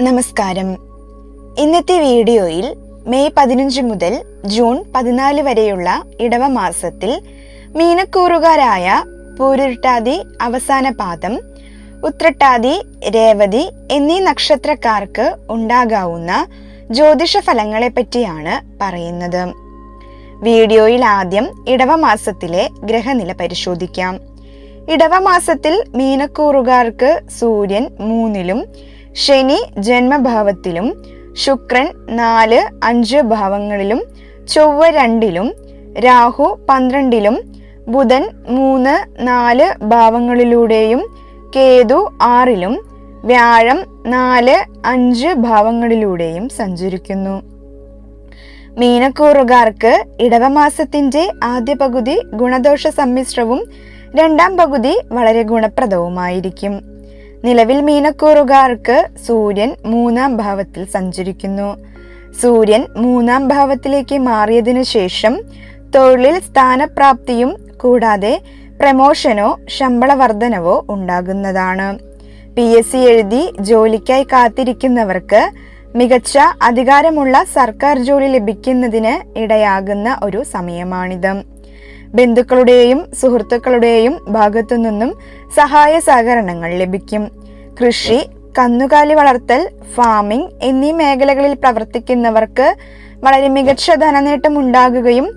നമസ്കാരം. ഇന്നത്തെ വീഡിയോയിൽ മെയ് 15 മുതൽ ജൂൺ 14 വരെയുള്ള ഇടവ മാസത്തിൽ മീനക്കൂറുകാരായ പൂരുരുട്ടാതി അവസാന പാദം, ഉത്രട്ടാതി, രേവതി എന്നീ നക്ഷത്രക്കാർക്ക് ഉണ്ടാകാവുന്ന ജ്യോതിഷ ഫലങ്ങളെ പറ്റിയാണ് പറയുന്നത്. വീഡിയോയിൽ ആദ്യം ഇടവ മാസത്തിലെ ഗ്രഹനില പരിശോധിക്കാം. ഇടവ മാസത്തിൽ മീനക്കൂറുകാർക്ക് സൂര്യൻ 3-ലും, ശനി ജന്മഭാവത്തിലും, ശുക്രൻ 4-5 ഭാവങ്ങളിലും, ചൊവ്വ 2-ലും, രാഹു 12-ലും, ബുധൻ 3-4 ഭാവങ്ങളിലൂടെയും, കേതു 6-ലും, വ്യാഴം 4-5 ഭാവങ്ങളിലൂടെയും സഞ്ചരിക്കുന്നു. മീനക്കൂറുകാർക്ക് ഇടവമാസത്തിന്റെ ആദ്യ പകുതി ഗുണദോഷ സമ്മിശ്രവും രണ്ടാം പകുതി വളരെ ഗുണപ്രദവുമായിരിക്കും. നിലവിൽ മീനക്കൂറുകാർക്ക് സൂര്യൻ 3-ാം ഭാവത്തിൽ സഞ്ചരിക്കുന്നു. സൂര്യൻ 3-ാം ഭാവത്തിലേക്ക് മാറിയതിനു ശേഷം തൊഴിലിൽ സ്ഥാനപ്രാപ്തിയും കൂടാതെ പ്രമോഷനോ ശമ്പള വർധനവോ ഉണ്ടാകുന്നതാണ്. PSC എഴുതി ജോലിക്കായി കാത്തിരിക്കുന്നവർക്ക് മികച്ച അധികാരമുള്ള സർക്കാർ ജോലി ലഭിക്കുന്നതിന് ഇടയാകുന്ന ഒരു സമയമാണിത്. ബന്ധുക്കളുടെയും സുഹൃത്തുക്കളുടെയും ഭാഗത്തു നിന്നും സഹായ സഹകരണങ്ങൾ ലഭിക്കും. കൃഷി, കന്നുകാലി വളർത്തൽ, ഫാമിംഗ് എന്നീ മേഖലകളിൽ പ്രവർത്തിക്കുന്നവർക്ക് വളരെ മികച്ച ധനനേട്ടം ഉണ്ടാകുകയും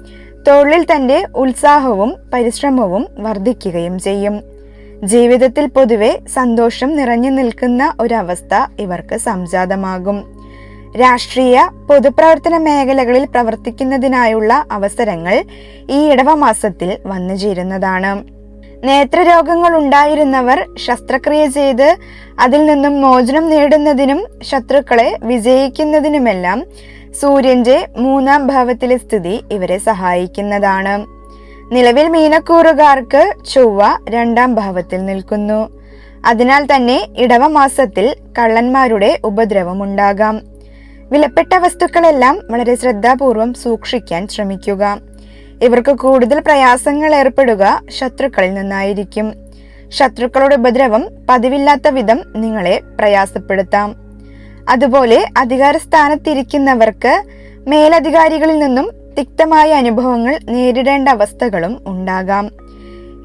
തൊഴിലിൽ തന്റെ ഉത്സാഹവും പരിശ്രമവും വർദ്ധിക്കുകയും ചെയ്യും. ജീവിതത്തിൽ പൊതുവെ സന്തോഷം നിറഞ്ഞു നിൽക്കുന്ന ഒരവസ്ഥ ഇവർക്ക് സംജാതമാകും. രാഷ്ട്രീയ, പൊതുപ്രവർത്തന മേഖലകളിൽ പ്രവർത്തിക്കുന്നതിനായുള്ള അവസരങ്ങൾ ഈ ഇടവമാസത്തിൽ വന്നു ചേരുന്നതാണ്. നേത്രരോഗങ്ങൾ ഉണ്ടായിരുന്നവർ ശസ്ത്രക്രിയ ചെയ്ത് അതിൽ നിന്നും മോചനം നേടുന്നതിനും ശത്രുക്കളെ വിജയിക്കുന്നതിനുമെല്ലാം സൂര്യന്റെ 3-ാം ഭാവത്തിലെ സ്ഥിതി ഇവരെ സഹായിക്കുന്നതാണ്. നിലവിൽ മീനക്കൂറുകാർക്ക് ചൊവ്വ 2-ാം ഭാവത്തിൽ നിൽക്കുന്നു. അതിനാൽ തന്നെ ഇടവമാസത്തിൽ കള്ളന്മാരുടെ ഉപദ്രവമുണ്ടാകാം. വിലപ്പെട്ട വസ്തുക്കളെല്ലാം വളരെ ശ്രദ്ധാപൂർവം സൂക്ഷിക്കാൻ ശ്രമിക്കുക. ഇവർക്ക് കൂടുതൽ പ്രയാസങ്ങൾ ഏർപ്പെടുക ശത്രുക്കളിൽ നിന്നായിരിക്കും. ശത്രുക്കളുടെ ഉപദ്രവം പതിവില്ലാത്ത വിധം നിങ്ങളെ പ്രയാസപ്പെടുത്താം. അതുപോലെ അധികാരസ്ഥാനത്തിരിക്കുന്നവർക്ക് മേലധികാരികളിൽ നിന്നും തിക്തമായ അനുഭവങ്ങൾ നേരിടേണ്ട അവസ്ഥകളും ഉണ്ടാകാം.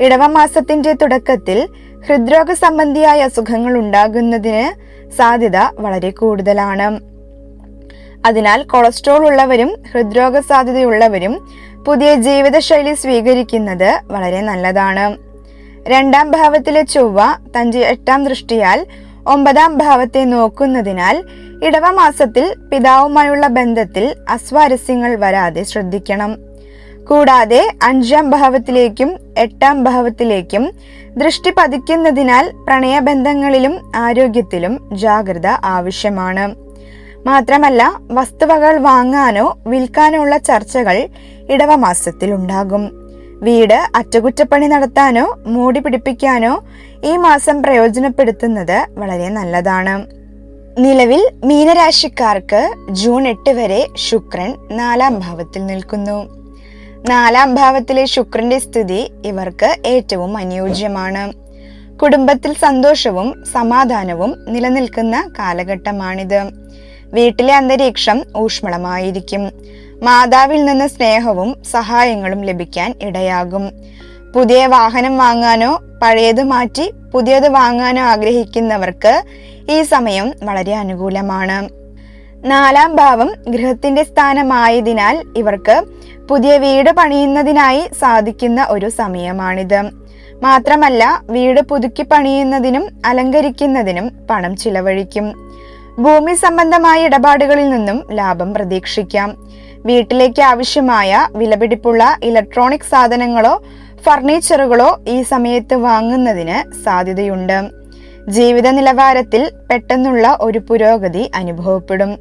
ഇടവമാസത്തിന്റെ തുടക്കത്തിൽ ഹൃദ്രോഗ സംബന്ധിയായ അസുഖങ്ങൾ ഉണ്ടാകുന്നതിന് സാധ്യത വളരെ കൂടുതലാണ്. അതിനാൽ കൊളസ്ട്രോൾ ഉള്ളവരും ഹൃദ്രോഗ സാധ്യതയുള്ളവരും പുതിയ ജീവിതശൈലി സ്വീകരിക്കുന്നത് വളരെ നല്ലതാണ്. 2-ാം ഭാവത്തിലെ ചൊവ്വ തന്റെ 8-ാം ദൃഷ്ടിയാൽ 9-ാം ഭാവത്തെ നോക്കുന്നതിനാൽ ഇടവമാസത്തിൽ പിതാവുമായുള്ള ബന്ധത്തിൽ അസ്വാരസ്യങ്ങൾ വരാതെ ശ്രദ്ധിക്കണം. കൂടാതെ 5-ാം ഭാവത്തിലേക്കും 8-ാം ഭാവത്തിലേക്കും ദൃഷ്ടി പതിക്കുന്നതിനാൽ പ്രണയബന്ധങ്ങളിലും ആരോഗ്യത്തിലും ജാഗ്രത ആവശ്യമാണ്. മാത്രമല്ല, വസ്തുവകൾ വാങ്ങാനോ വിൽക്കാനോ ഉള്ള ചർച്ചകൾ ഇടവമാസത്തിൽ ഉണ്ടാകും. വീട് അറ്റകുറ്റപ്പണി നടത്താനോ മൂടി പിടിപ്പിക്കാനോ ഈ മാസം പ്രയോജനപ്പെടുത്തുന്നത് വളരെ നല്ലതാണ്. നിലവിൽ മീനരാശിക്കാർക്ക് ജൂൺ 8 വരെ ശുക്രൻ 4-ാം ഭാവത്തിൽ നിൽക്കുന്നു. 4-ാം ഭാവത്തിലെ ശുക്രന്റെ സ്ഥിതി ഇവർക്ക് ഏറ്റവും അനുയോജ്യമാണ്. കുടുംബത്തിൽ സന്തോഷവും സമാധാനവും നിലനിൽക്കുന്ന കാലഘട്ടമാണിത്. വീട്ടിലെ അന്തരീക്ഷം ഊഷ്മളമായിരിക്കും. മാതാവിൽ നിന്ന് സ്നേഹവും സഹായങ്ങളും ലഭിക്കാൻ ഇടയാകും. പുതിയ വാഹനം വാങ്ങാനോ പഴയത് മാറ്റി പുതിയത് വാങ്ങാനോ ആഗ്രഹിക്കുന്നവർക്ക് ഈ സമയം വളരെ അനുകൂലമാണ്. 4-ാം ഭാവം ഗൃഹത്തിന്റെ സ്ഥാനമായതിനാൽ ഇവർക്ക് പുതിയ വീട് പണിയുന്നതിനായി സാധിക്കുന്ന ഒരു സമയമാണിത്. മാത്രമല്ല, വീട് പുതുക്കി പണിയുന്നതിനും അലങ്കരിക്കുന്നതിനും പണം ചിലവഴിക്കും. ഭൂമി സംബന്ധമായ ഇടപാടുകളിൽ നിന്നും ലാഭം പ്രതീക്ഷിക്കാം. വീട്ടിലേക്ക് ആവശ്യമായ വിലപിടിപ്പുള്ള ഇലക്ട്രോണിക് സാധനങ്ങളോ ഫർണിച്ചറുകളോ ഈ സമയത്ത് വാങ്ങുന്നതിന് സാധ്യതയുണ്ട്. ജീവിത നിലവാരത്തിൽ പെട്ടെന്നുള്ള ഒരു പുരോഗതി അനുഭവപ്പെടും.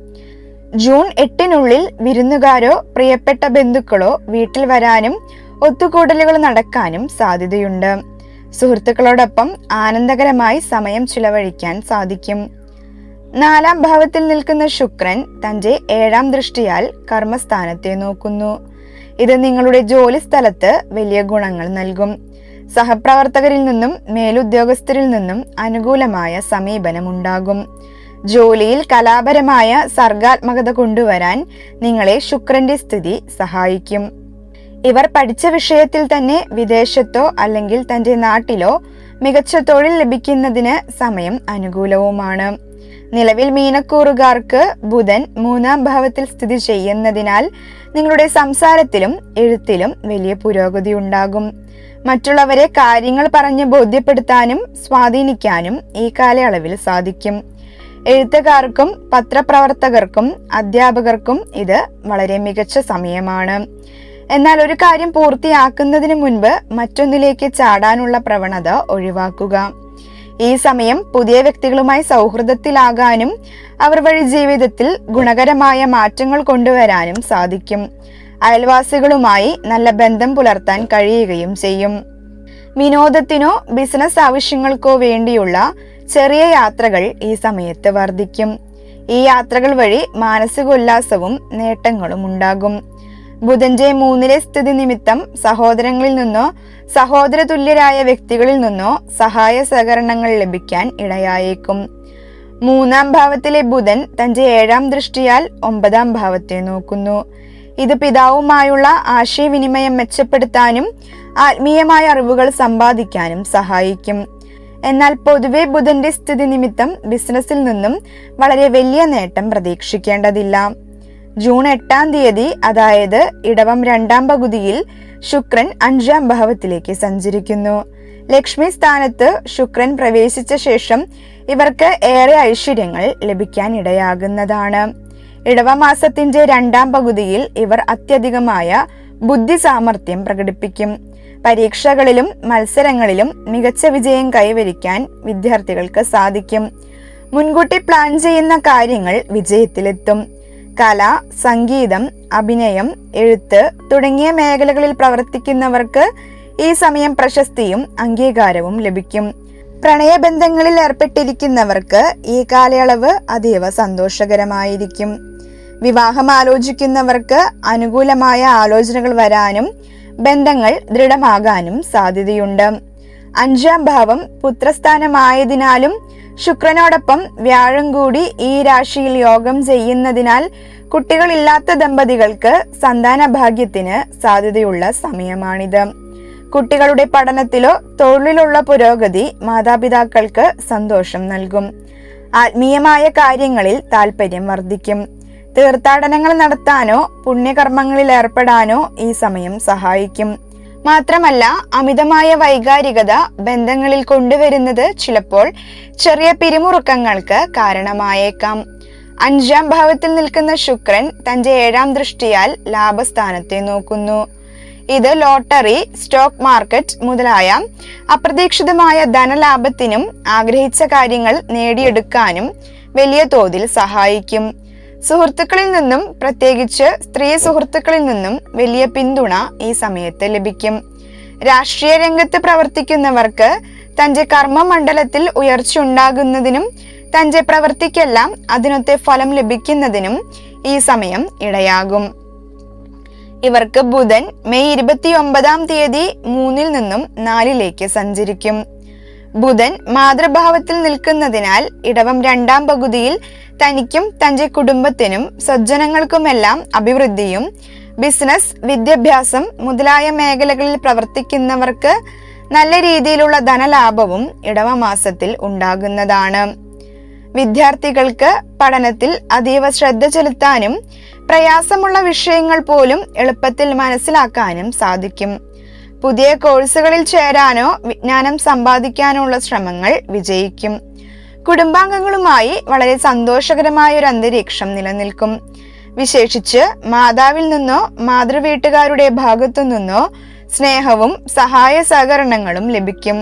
ജൂൺ 8-നുള്ളിൽ വിരുന്നുകാരോ പ്രിയപ്പെട്ട ബന്ധുക്കളോ വീട്ടിൽ വരാനും ഒത്തുകൂടലുകൾ നടക്കാനും സാധ്യതയുണ്ട്. സുഹൃത്തുക്കളോടൊപ്പം ആനന്ദകരമായി സമയം ചിലവഴിക്കാൻ സാധിക്കും. 4-ാം ഭാവത്തിൽ നിൽക്കുന്ന ശുക്രൻ തന്റെ 7-ാം ദൃഷ്ടിയാൽ കർമ്മസ്ഥാനത്തെ നോക്കുന്നു. ഇത് നിങ്ങളുടെ ജോലി സ്ഥലത്ത് വലിയ ഗുണങ്ങൾ നൽകും. സഹപ്രവർത്തകരിൽ നിന്നും മേലുദ്യോഗസ്ഥരിൽ നിന്നും അനുകൂലമായ സമീപനമുണ്ടാകും. ജോലിയിൽ കലാപരമായ സർഗാത്മകത കൊണ്ടുവരാൻ നിങ്ങളെ ശുക്രന്റെ സ്ഥിതി സഹായിക്കും. ഇവർ പഠിച്ച വിഷയത്തിൽ തന്നെ വിദേശത്തോ അല്ലെങ്കിൽ തന്റെ നാട്ടിലോ മികച്ച തൊഴിൽ ലഭിക്കുന്നതിന് സമയം അനുകൂലവുമാണ്. നിലവിൽ മീനക്കൂറുകാർക്ക് ബുധൻ 3-ാം ഭാവത്തിൽ സ്ഥിതി ചെയ്യുന്നതിനാൽ നിങ്ങളുടെ സംസാരത്തിലും എഴുത്തിലും വലിയ പുരോഗതി ഉണ്ടാകും. മറ്റുള്ളവരെ കാര്യങ്ങൾ പറഞ്ഞ് ബോധ്യപ്പെടുത്താനും സ്വാധീനിക്കാനും ഈ കാലയളവിൽ സാധിക്കും. എഴുത്തുകാർക്കും പത്രപ്രവർത്തകർക്കും അധ്യാപകർക്കും ഇത് വളരെ മികച്ച സമയമാണ്. എന്നാൽ ഒരു കാര്യം പൂർത്തിയാക്കുന്നതിന് മുൻപ് മറ്റൊന്നിലേക്ക് ചാടാനുള്ള പ്രവണത ഒഴിവാക്കുക. ഈ സമയം പുതിയ വ്യക്തികളുമായി സൗഹൃദത്തിലാകാനും അവർ വഴി ജീവിതത്തിൽ ഗുണകരമായ മാറ്റങ്ങൾ കൊണ്ടുവരാനും സാധിക്കും. അയൽവാസികളുമായി നല്ല ബന്ധം പുലർത്താൻ കഴിയുകയും ചെയ്യും. വിനോദത്തിനോ ബിസിനസ് ആവശ്യങ്ങൾക്കോ വേണ്ടിയുള്ള ചെറിയ യാത്രകൾ ഈ സമയത്ത് വർദ്ധിക്കും. ഈ യാത്രകൾ വഴി മാനസികോല്ലാസവും നേട്ടങ്ങളും ഉണ്ടാകും. ബുധന്റെ 3-ലെ സ്ഥിതി നിമിത്തം സഹോദരങ്ങളിൽ നിന്നോ സഹോദര തുല്യരായ വ്യക്തികളിൽ നിന്നോ സഹായ സഹകരണങ്ങൾ ലഭിക്കാൻ ഇടയായേക്കും. 3-ാം ഭാവത്തിലെ ബുധൻ തന്റെ 7-ാം ദൃഷ്ടിയാൽ 9-ാം ഭാവത്തെ നോക്കുന്നു. ഇത് പിതാവുമായുള്ള ആശയവിനിമയം മെച്ചപ്പെടുത്താനും ആത്മീയമായ അറിവുകൾ സമ്പാദിക്കാനും സഹായിക്കും. എന്നാൽ പൊതുവെ ബുധന്റെ സ്ഥിതി നിമിത്തം ബിസിനസ്സിൽ നിന്നും വളരെ വലിയ നേട്ടം പ്രതീക്ഷിക്കേണ്ടതില്ല. ജൂൺ 8-ാം തീയതി, അതായത് ഇടവം 2-ാം പകുതിയിൽ ശുക്രൻ 5-ാം ഭാവത്തിലേക്ക് സഞ്ചരിക്കുന്നു. ലക്ഷ്മി സ്ഥാനത്ത് ശുക്രൻ പ്രവേശിച്ച ശേഷം ഇവർക്ക് ഏറെ ഐശ്വര്യങ്ങൾ ലഭിക്കാൻ ഇടയാകുന്നതാണ്. ഇടവമാസത്തിന്റെ 2-ാം പകുതിയിൽ ഇവർ അത്യധികമായ ബുദ്ധി സാമർഥ്യം പ്രകടിപ്പിക്കും. പരീക്ഷകളിലും മത്സരങ്ങളിലും മികച്ച വിജയം കൈവരിക്കാൻ വിദ്യാർത്ഥികൾക്ക് സാധിക്കും. മുൻകൂട്ടി പ്ലാൻ ചെയ്യുന്ന കാര്യങ്ങൾ വിജയത്തിലെത്തും. കല, സംഗീതം, അഭിനയം, എഴുത്ത് തുടങ്ങിയ മേഖലകളിൽ പ്രവർത്തിക്കുന്നവർക്ക് ഈ സമയം പ്രശസ്തിയും അംഗീകാരവും ലഭിക്കും. പ്രണയബന്ധങ്ങളിൽ ഏർപ്പെട്ടിരിക്കുന്നവർക്ക് ഈ കാലയളവ് അതീവ സന്തോഷകരമായിരിക്കും. വിവാഹം ആലോചിക്കുന്നവർക്ക് അനുകൂലമായ ആലോചനകൾ വരാനും ബന്ധങ്ങൾ ദൃഢമാകാനും സാധ്യതയുണ്ട്. 5-ാം ഭാവം പുത്രസ്ഥാനമായതിനാലും ശുക്രനോടൊപ്പം വ്യാഴം കൂടി ഈ രാശിയിൽ യോഗം ചെയ്യുന്നതിനാൽ കുട്ടികളില്ലാത്ത ദമ്പതികൾക്ക് സന്താന ഭാഗ്യത്തിന് സാധ്യതയുള്ള സമയമാണിത്. കുട്ടികളുടെ പഠനത്തിലോ തൊഴിലിലുള്ള പുരോഗതി മാതാപിതാക്കൾക്ക് സന്തോഷം നൽകും. ആത്മീയമായ കാര്യങ്ങളിൽ താല്പര്യം വർദ്ധിക്കും. തീർത്ഥാടനങ്ങൾ നടത്താനോ പുണ്യകർമ്മങ്ങളിൽ ഏർപ്പെടാനോ ഈ സമയം സഹായിക്കും. മാത്രമല്ല, അമിതമായ വൈകാരികത ബന്ധങ്ങളിൽ കൊണ്ടുവരുന്നത് ചിലപ്പോൾ ചെറിയ പിരിമുറുക്കങ്ങൾക്ക് കാരണമായേക്കാം. 5-ാം ഭാവത്തിൽ നിൽക്കുന്ന ശുക്രൻ തന്റെ 7-ാം ദൃഷ്ടിയാൽ ലാഭസ്ഥാനത്തെ നോക്കുന്നു. ഇത് ലോട്ടറി, സ്റ്റോക്ക് മാർക്കറ്റ് മുതലായ അപ്രതീക്ഷിതമായ ധനലാഭത്തിനും ആഗ്രഹിച്ച കാര്യങ്ങൾ നേടിയെടുക്കാനും വലിയ തോതിൽ സഹായിക്കും. സുഹൃത്തുക്കളിൽ നിന്നും, പ്രത്യേകിച്ച് സ്ത്രീ സുഹൃത്തുക്കളിൽ നിന്നും വലിയ പിന്തുണ ഈ സമയത്ത് ലഭിക്കും. രാഷ്ട്രീയ രംഗത്ത് പ്രവർത്തിക്കുന്നവർക്ക് തന്റെ കർമ്മമണ്ഡലത്തിൽ ഉയർച്ച ഉണ്ടാകുന്നതിനും തന്റെ പ്രവൃത്തിക്കെല്ലാം അതിനൊത്ത ഫലം ലഭിക്കുന്നതിനും ഈ സമയം ഇടയാകും. ഇവർക്ക് ബുധൻ മെയ് 29-ാം തീയതി 3-ൽ നിന്നും 4-ലേക്ക് സഞ്ചരിക്കും. ബുധൻ മാതൃഭാവത്തിൽ നിൽക്കുന്നതിനാൽ ഇടവം 2-ാം പകുതിയിൽ തനിക്കും തന്റെ കുടുംബത്തിനും സജ്ജനങ്ങൾക്കുമെല്ലാം അഭിവൃദ്ധിയും, ബിസിനസ്, വിദ്യാഭ്യാസം മുതലായ മേഖലകളിൽ പ്രവർത്തിക്കുന്നവർക്ക് നല്ല രീതിയിലുള്ള ധനലാഭവും ഇടവമാസത്തിൽ ഉണ്ടാകുന്നതാണ്. വിദ്യാർത്ഥികൾക്ക് പഠനത്തിൽ അതീവ ശ്രദ്ധ ചെലുത്താനും പ്രയാസമുള്ള വിഷയങ്ങൾ പോലും എളുപ്പത്തിൽ മനസ്സിലാക്കാനും സാധിക്കും. പുതിയ കോഴ്സുകളിൽ ചേരാനോ വിജ്ഞാനം സമ്പാദിക്കാനുള്ള ശ്രമങ്ങൾ വിജയിക്കും. കുടുംബാംഗങ്ങളുമായി വളരെ സന്തോഷകരമായ ഒരു അന്തരീക്ഷം നിലനിൽക്കും. വിശേഷിച്ച് മാതാവിൽ നിന്നോ മാതൃവീട്ടുകാരുടെ ഭാഗത്തു നിന്നോ സ്നേഹവും സഹായ സഹകരണങ്ങളും ലഭിക്കും.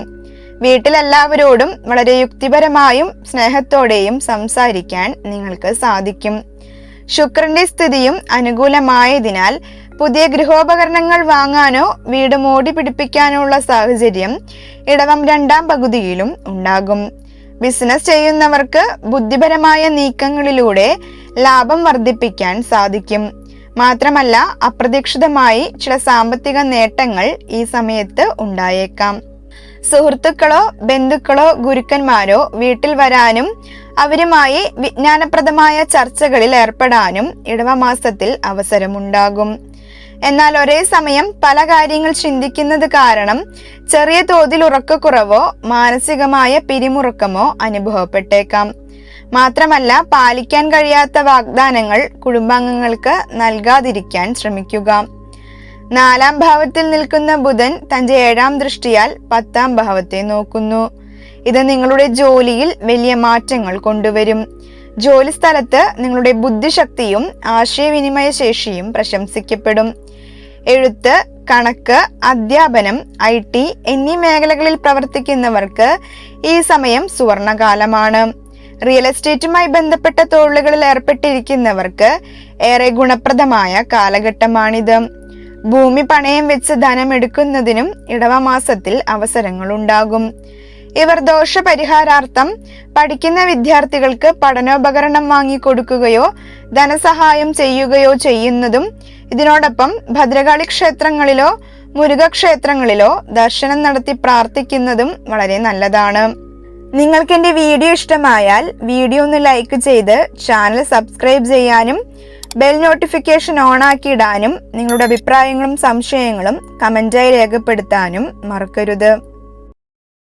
വീട്ടിലെല്ലാവരോടും വളരെ യുക്തിപരമായും സ്നേഹത്തോടെയും സംസാരിക്കാൻ നിങ്ങൾക്ക് സാധിക്കും. ശുക്രന്റെ സ്ഥിതിയും അനുകൂലമായതിനാൽ പുതിയ ഗൃഹോപകരണങ്ങൾ വാങ്ങാനോ വീട് മോടി പിടിപ്പിക്കാനുള്ള സാഹചര്യം ഇടവം 2-ാം പകുതിയിലും ഉണ്ടാകും. ബിസിനസ് ചെയ്യുന്നവർക്ക് ബുദ്ധിപരമായ നീക്കങ്ങളിലൂടെ ലാഭം വർദ്ധിപ്പിക്കാൻ സാധിക്കും. മാത്രമല്ല, അപ്രതീക്ഷിതമായി ചില സാമ്പത്തിക നേട്ടങ്ങൾ ഈ സമയത്ത് ഉണ്ടായേക്കാം. സുഹൃത്തുക്കളോ ബന്ധുക്കളോ ഗുരുക്കന്മാരോ വീട്ടിൽ വരാനും അവരുമായി വിജ്ഞാനപ്രദമായ ചർച്ചകളിൽ ഏർപ്പെടാനും ഇടവമാസത്തിൽ അവസരമുണ്ടാകും. എന്നാൽ ഒരേ സമയം പല കാര്യങ്ങൾ ചിന്തിക്കുന്നത് കാരണം ചെറിയ തോതിൽ ഉറക്കക്കുറവോ മാനസികമായ പിരിമുറുക്കമോ അനുഭവപ്പെട്ടേക്കാം. മാത്രമല്ല, പാലിക്കാൻ കഴിയാത്ത വാഗ്ദാനങ്ങൾ കുടുംബാംഗങ്ങൾക്ക് നൽകാതിരിക്കാൻ ശ്രമിക്കുക. 4-ാം ഭാവത്തിൽ നിൽക്കുന്ന ബുധൻ തന്റെ 7-ാം ദൃഷ്ടിയാൽ 10-ാം ഭാവത്തെ നോക്കുന്നു. ഇത് നിങ്ങളുടെ ജോലിയിൽ വലിയ മാറ്റങ്ങൾ കൊണ്ടുവരും. ജോലി സ്ഥലത്ത് നിങ്ങളുടെ ബുദ്ധിശക്തിയും ആശയവിനിമയ ശേഷിയും പ്രശംസിക്കപ്പെടും. എഴുത്ത്, കണക്ക്, അധ്യാപനം, IT എന്നീ മേഖലകളിൽ പ്രവർത്തിക്കുന്നവർക്ക് ഈ സമയം സുവർണകാലമാണ്. റിയൽ എസ്റ്റേറ്റുമായി ബന്ധപ്പെട്ട തൊഴിലുകളിൽ ഏർപ്പെട്ടിരിക്കുന്നവർക്ക് ഏറെ ഗുണപ്രദമായ കാലഘട്ടമാണിത്. ഭൂമി പണയം വെച്ച് ധനം എടുക്കുന്നതിനും ഇടവമാസത്തിൽ അവസരങ്ങൾ ഉണ്ടാകും. ഇവർ ദോഷപരിഹാരാർത്ഥം പഠിക്കുന്ന വിദ്യാർത്ഥികൾക്ക് പഠനോപകരണം വാങ്ങിക്കൊടുക്കുകയോ ധനസഹായം ചെയ്യുകയോ ചെയ്യുന്നതും ഇതിനോടൊപ്പം ഭദ്രകാളി ക്ഷേത്രങ്ങളിലോ മുരുക ക്ഷേത്രങ്ങളിലോ ദർശനം നടത്തി പ്രാർത്ഥിക്കുന്നതും വളരെ നല്ലതാണ്. നിങ്ങൾക്ക് എൻ്റെ വീഡിയോ ഇഷ്ടമായാൽ വീഡിയോ ഒന്ന് ലൈക്ക് ചെയ്ത് ചാനൽ സബ്സ്ക്രൈബ് ചെയ്യാനും ബെൽ നോട്ടിഫിക്കേഷൻ ഓൺ ആക്കിയിടാനും നിങ്ങളുടെ അഭിപ്രായങ്ങളും സംശയങ്ങളും കമൻറ്റായി രേഖപ്പെടുത്താനും മറക്കരുത്.